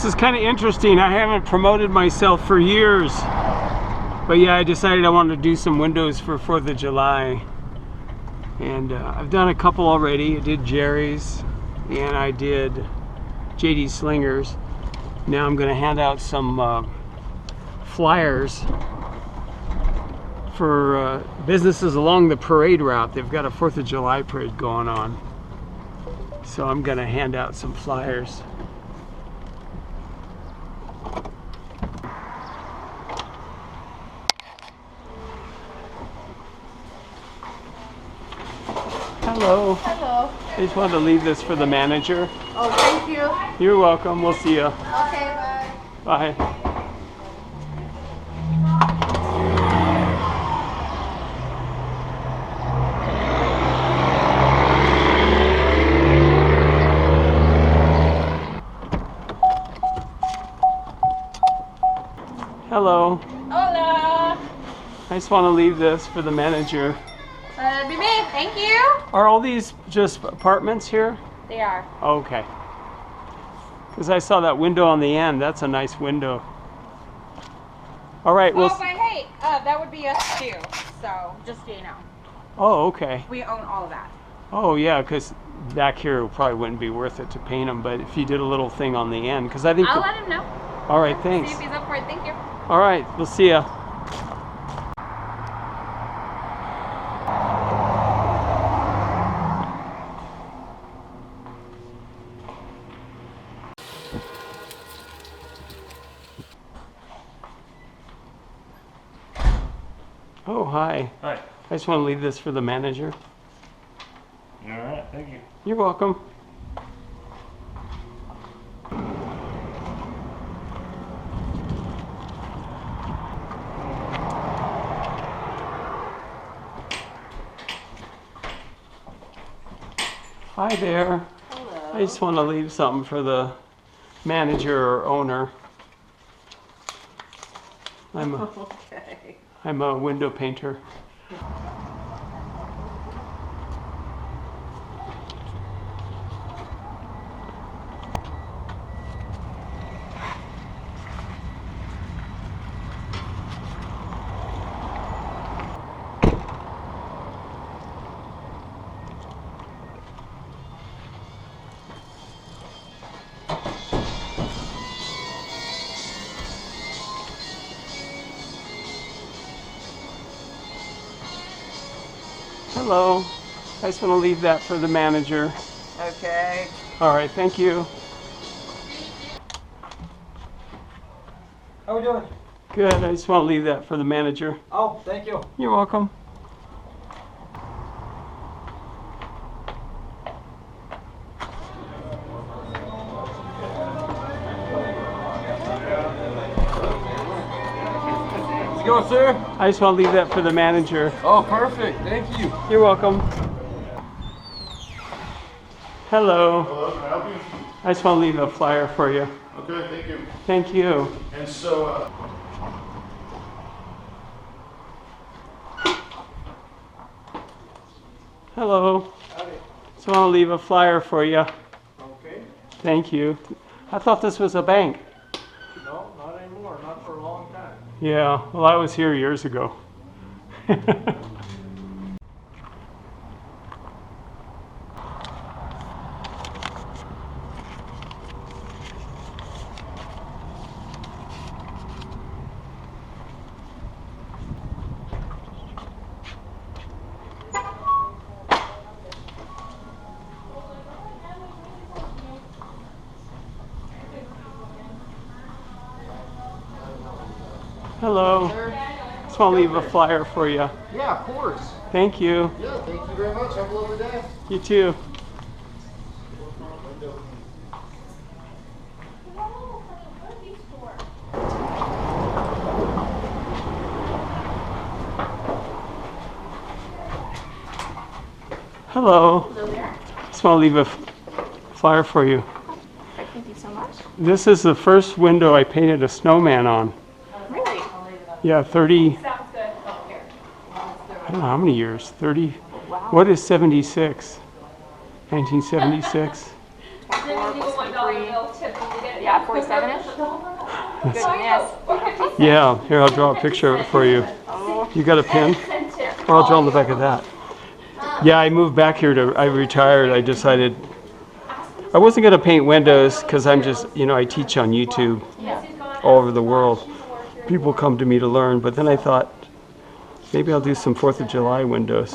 This is kind of interesting. I haven't promoted myself for years. But yeah, I decided I wanted to do some windows for 4th of July. And I've done a couple already. I did Jerry's and I did JD Slingers. Now I'm going to hand out some flyers for businesses along the parade route. They've got a 4th of July parade going on. So I'm going to hand out some flyers. Hello. Hello. I just wanted to leave this for the manager. Oh, thank you. You're welcome. We'll see you. Okay, bye. Bye. Hello. Hola. I just want to leave this for the manager. Be me. Thank you. Are all these just apartments here? They are. Okay. Because I saw that window on the end. That's a nice window. All right. Well. Oh, but hey, that would be us too. So just so you know. Oh, okay. We own all of that. Oh, yeah. Because back here probably wouldn't be worth it to paint them. But if you did a little thing on the end, because I think. I'll let him know. All right. Thanks. See if he's up for it. Thank you. All right. We'll see ya. Oh, hi. Hi. I just want to leave this for the manager. All right, thank you. You're welcome. Hi there. Hello. I just want to leave something for the manager or owner. Okay. I'm a window painter. Hello. I just want to leave that for the manager. Okay. All right, thank you. How we doing? Good. I just want to leave that for the manager. Oh, thank you. You're welcome. How's it going, sir? I just want to leave that for the manager. Oh, perfect. Thank you. You're welcome. Hello. Hello, can I help you? I just want to leave a flyer for you. Okay, thank you. Thank you. And so, Hello. Just want to leave a flyer for you. Okay. Thank you. I thought this was a bank. No, not anymore. Not for a long time. Yeah, well, I was here years ago. Hello. Just want to leave a flyer for you. yeah, of course. Thank you. Yeah, thank you very much. Have a lovely day. You too. Hello. Hello there. Just want to leave a flyer for you. Thank you so much. This is the first window I painted a snowman on. Really? Yeah, 30, Sounds good. Oh, here. I don't know how many years. 30, Wow. what is 76? 1976? $1 bill tip when you get Yeah, 47-ish. Goodness. Yeah, here, I'll draw a picture of it for you. You got a pen? Or I'll draw on the back of that. Yeah, I moved back here I retired. I decided I wasn't going to paint windows because I'm just, I teach on YouTube all over the world. People come to me to learn, but then I thought maybe I'll do some 4th of July windows.